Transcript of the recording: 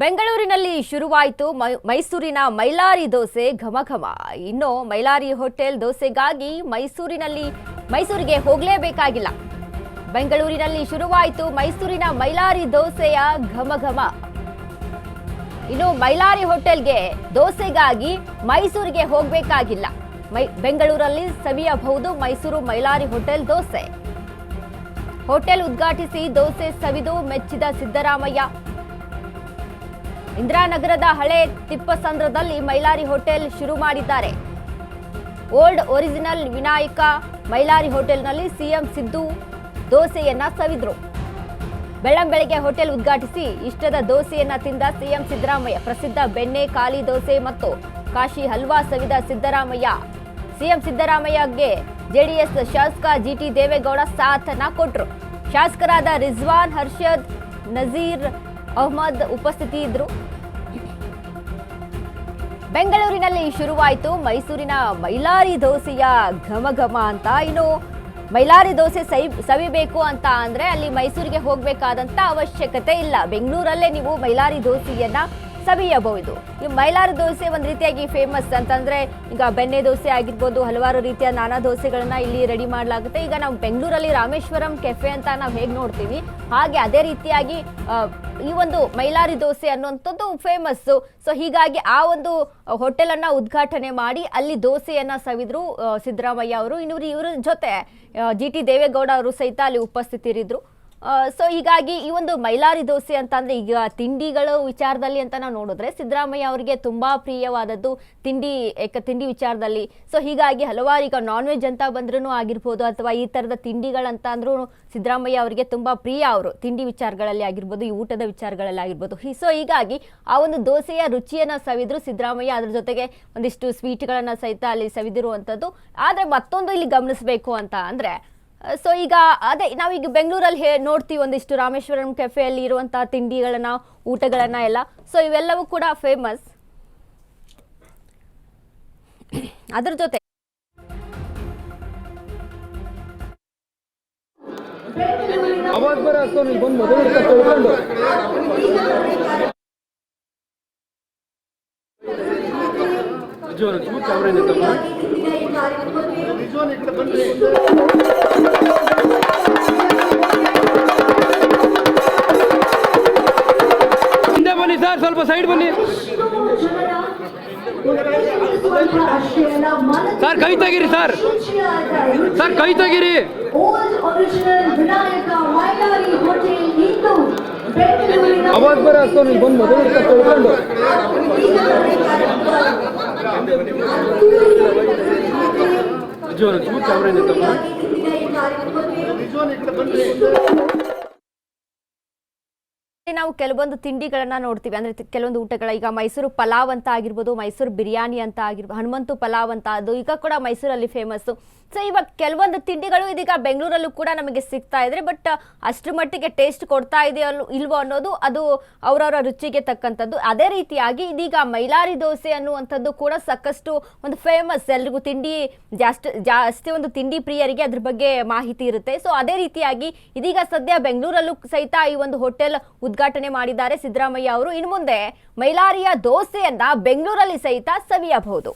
ಬೆಂಗಳೂರಿನಲ್ಲಿ ಶುರುವಾಯಿತು ಮೈಸೂರಿನ ಮೈಲಾರಿ ದೋಸೆ ಘಮಘಮ. ಇನ್ನು ಮೈಲಾರಿ ಹೋಟೆಲ್ ದೋಸೆಗಾಗಿ ಮೈಸೂರಿಗೆ ಹೋಗಲೇಬೇಕಾಗಿಲ್ಲ. ಬೆಂಗಳೂರಿನಲ್ಲಿ ಶುರುವಾಯಿತು ಮೈಸೂರಿನ ಮೈಲಾರಿ ದೋಸೆಯ ಘಮಘಮ. ಇನ್ನು ಮೈಲಾರಿ ಹೋಟೆಲ್ಗೆ ದೋಸೆಗಾಗಿ ಮೈಸೂರಿಗೆ ಹೋಗಬೇಕಾಗಿಲ್ಲ. ಬೆಂಗಳೂರಲ್ಲಿ ಸವಿಯಬಹುದು ಮೈಸೂರು ಮೈಲಾರಿ ಹೋಟೆಲ್ ದೋಸೆ. ಹೋಟೆಲ್ ಉದ್ಘಾಟಿಸಿ ದೋಸೆ ಸವಿದು ಮೆಚ್ಚಿದ ಸಿದ್ದರಾಮಯ್ಯ. ಇಂದಿರಾನಗರದ ಹಳೆ ತಿಪ್ಪಸಂದ್ರದಲ್ಲಿ ಮೈಲಾರಿ ಹೋಟೆಲ್ ಶುರು ಮಾಡಿದ್ದಾರೆ. ಓಲ್ಡ್ ಒರಿಜಿನಲ್ ವಿನಾಯಕ ಮೈಲಾರಿ ಹೋಟೆಲ್ನಲ್ಲಿ ಸಿಎಂ ಸಿದ್ದು ದೋಸೆಯನ್ನ ಸವಿದ್ರು. ಬೆಳ್ಳಂಬೆಳಗ್ಗೆ ಹೋಟೆಲ್ ಉದ್ಘಾಟಿಸಿ ಇಷ್ಟದ ದೋಸೆಯನ್ನ ತಿಂದ ಸಿಎಂ ಸಿದ್ದರಾಮಯ್ಯ. ಪ್ರಸಿದ್ಧ ಬೆಣ್ಣೆ ಖಾಲಿ ದೋಸೆ ಮತ್ತು ಕಾಶಿ ಹಲ್ವಾ ಸವಿದ ಸಿದ್ದರಾಮಯ್ಯ. ಸಿಎಂ ಸಿದ್ದರಾಮಯ್ಯಗೆ ಜೆಡಿಎಸ್ ಶಾಸಕ ಜಿಟಿ ದೇವೇಗೌಡ ಸಾಥನ್ನ ಕೊಟ್ರು. ಶಾಸಕರಾದ ರಿಜ್ವಾನ್, ಹರ್ಷದ್, ನಜೀರ್ ಅಹ್ಮದ್ ಉಪಸ್ಥಿತಿ ಇದ್ರು. ಬೆಂಗಳೂರಿನಲ್ಲಿ ಶುರುವಾಯಿತು ಮೈಸೂರಿನ ಮೈಲಾರಿ ದೋಸೆಯ ಘಮಘಮ ಅಂತ. ಇನ್ನು ಮೈಲಾರಿ ದೋಸೆ ಸವಿಬೇಕು ಅಂತ ಅಂದ್ರೆ ಅಲ್ಲಿ ಮೈಸೂರಿಗೆ ಹೋಗಬೇಕಾದಂತ ಅವಶ್ಯಕತೆ ಇಲ್ಲ. ಬೆಂಗಳೂರಲ್ಲೇ ನೀವು ಮೈಲಾರಿ ದೋಸೆಯನ್ನ ಸವಿಯಬಹುದು. ಈ ಮೈಲಾರಿ ದೋಸೆ ಒಂದು ರೀತಿಯಾಗಿ ಫೇಮಸ್ ಅಂತಂದ್ರೆ ಈಗ ಬೆಣ್ಣೆ ದೋಸೆ ಆಗಿರ್ಬೋದು, ಹಲವಾರು ರೀತಿಯ ನಾನಾ ದೋಸೆಗಳನ್ನ ಇಲ್ಲಿ ರೆಡಿ ಮಾಡಲಾಗುತ್ತೆ. ಈಗ ನಾವು ಬೆಂಗಳೂರಲ್ಲಿ ರಾಮೇಶ್ವರಂ ಕೆಫೆ ಅಂತ ನಾವು ಹೇಗೆ ನೋಡ್ತೀವಿ, ಹಾಗೆ ಅದೇ ರೀತಿಯಾಗಿ ಈ ಒಂದು ಮೈಲಾರಿ ದೋಸೆ ಅನ್ನುವಂಥದ್ದು ಫೇಮಸ್ಸು. ಸೊ ಹೀಗಾಗಿ ಆ ಒಂದು ಹೋಟೆಲನ್ನು ಉದ್ಘಾಟನೆ ಮಾಡಿ ಅಲ್ಲಿ ದೋಸೆಯನ್ನ ಸವಿದ್ರು ಸಿದ್ದರಾಮಯ್ಯ ಅವರು. ಇವರ ಜೊತೆ ಜಿಟಿ ದೇವೇಗೌಡ ಅವರು ಸಹಿತ ಅಲ್ಲಿ ಉಪಸ್ಥಿತರಿದ್ರು. ಸೊ ಹೀಗಾಗಿ ಈ ಒಂದು ಮೈಲಾರಿ ದೋಸೆ ಅಂತಂದ್ರೆ ಈಗ ತಿಂಡಿಗಳು ವಿಚಾರದಲ್ಲಿ ಅಂತ ನಾವು ನೋಡಿದ್ರೆ ಸಿದ್ದರಾಮಯ್ಯ ಅವರಿಗೆ ತುಂಬಾ ಪ್ರಿಯವಾದದ್ದು ತಿಂಡಿ ವಿಚಾರದಲ್ಲಿ. ಸೊ ಹೀಗಾಗಿ ಹಲವಾರು ಈಗ ನಾನ್ ವೆಜ್ ಅಂತ ಬಂದ್ರೂ ಆಗಿರ್ಬೋದು, ಅಥವಾ ಈ ತರದ ತಿಂಡಿಗಳಂತ ಅಂದ್ರೂ ಸಿದ್ದರಾಮಯ್ಯ ಅವರಿಗೆ ತುಂಬಾ ಪ್ರಿಯ. ಅವರು ತಿಂಡಿ ವಿಚಾರಗಳಲ್ಲಿ ಆಗಿರ್ಬೋದು, ಈ ಊಟದ ವಿಚಾರಗಳಲ್ಲಿ ಆಗಿರ್ಬೋದು. ಸೊ ಹೀಗಾಗಿ ಆ ಒಂದು ದೋಸೆಯ ರುಚಿಯನ್ನ ಸವಿದ್ರು ಸಿದ್ದರಾಮಯ್ಯ. ಅದ್ರ ಜೊತೆಗೆ ಒಂದಿಷ್ಟು ಸ್ವೀಟ್ಗಳನ್ನ ಸಹಿತ ಅಲ್ಲಿ ಸವಿದಿರುವಂಥದ್ದು. ಆದ್ರೆ ಮತ್ತೊಂದು ಇಲ್ಲಿ ಗಮನಿಸಬೇಕು ಅಂತ ಅಂದ್ರೆ, ಸೊ ಈಗ ಅದೇ ನಾವೀಗ ಬೆಂಗಳೂರಲ್ಲಿ ನೋಡ್ತೀವಿ ಒಂದಿಷ್ಟು ರಾಮೇಶ್ವರಂ ಕೆಫೆಯಲ್ಲಿ ಇರುವಂತಹ ತಿಂಡಿಗಳನ್ನ, ಊಟಗಳನ್ನ ಎಲ್ಲ. ಸೊ ಇವೆಲ್ಲವೂ ಕೂಡ ಫೇಮಸ್. ಅದ್ರ ಜೊತೆ ಹಿಂದೆ ಬನ್ನಿ ಸರ್, ಸ್ವಲ್ಪ ಸೈಡ್ ಬನ್ನಿ ಸರ್. ಕೈ ತೆಗಿರಿ ಸರ್, ಕೈ ತೆಗಿರಿ. ಅವಾಜ್ ಬರ ಬಂದು ತಿಳ್ಕೊಂಡು ನಾವು ಕೆಲವೊಂದು ತಿಂಡಿಗಳನ್ನ ನೋಡ್ತೀವಿ, ಅಂದ್ರೆ ಕೆಲವೊಂದು ಊಟಗಳ, ಈಗ ಮೈಸೂರು ಪಲಾವ್ ಅಂತ ಆಗಿರ್ಬೋದು, ಮೈಸೂರು ಬಿರಿಯಾನಿ ಅಂತ ಆಗಿರ್ಬೋದು, ಹನುಮಂತು ಪಲಾವ್ ಅಂತ, ಅದು ಈಗ ಕೂಡ ಮೈಸೂರಲ್ಲಿ ಫೇಮಸ್. ಸೊ ಇವಾಗ ಕೆಲವೊಂದು ತಿಂಡಿಗಳು ಇದೀಗ ಬೆಂಗಳೂರಲ್ಲೂ ಕೂಡ ನಮಗೆ ಸಿಗ್ತಾ ಇದ್ರೆ, ಬಟ್ ಅಷ್ಟರ ಮಟ್ಟಿಗೆ ಟೇಸ್ಟ್ ಕೊಡ್ತಾ ಇದೆಯೋ ಇಲ್ವೋ ಅನ್ನೋದು ಅದು ಅವರವರ ರುಚಿಗೆ ತಕ್ಕಂಥದ್ದು. ಅದೇ ರೀತಿಯಾಗಿ ಇದೀಗ ಮೈಲಾರಿ ದೋಸೆ ಅನ್ನುವಂಥದ್ದು ಕೂಡ ಸಾಕಷ್ಟು ಒಂದು ಫೇಮಸ್. ಎಲ್ರಿಗೂ ಜಾಸ್ತಿ ಒಂದು ತಿಂಡಿ ಪ್ರಿಯರಿಗೆ ಅದ್ರ ಬಗ್ಗೆ ಮಾಹಿತಿ ಇರುತ್ತೆ. ಸೊ ಅದೇ ರೀತಿಯಾಗಿ ಇದೀಗ ಸದ್ಯ ಬೆಂಗಳೂರಲ್ಲೂ ಸಹಿತ ಈ ಒಂದು ಹೋಟೆಲ್ ಉದ್ಘಾಟನೆ ಮಾಡಿದ್ದಾರೆ ಸಿದ್ದರಾಮಯ್ಯ ಅವರು. ಇನ್ನು ಮುಂದೆ ಮೈಲಾರಿಯ ದೋಸೆಯನ್ನ ಬೆಂಗಳೂರಲ್ಲಿ ಸಹಿತ ಸವಿಯಬಹುದು.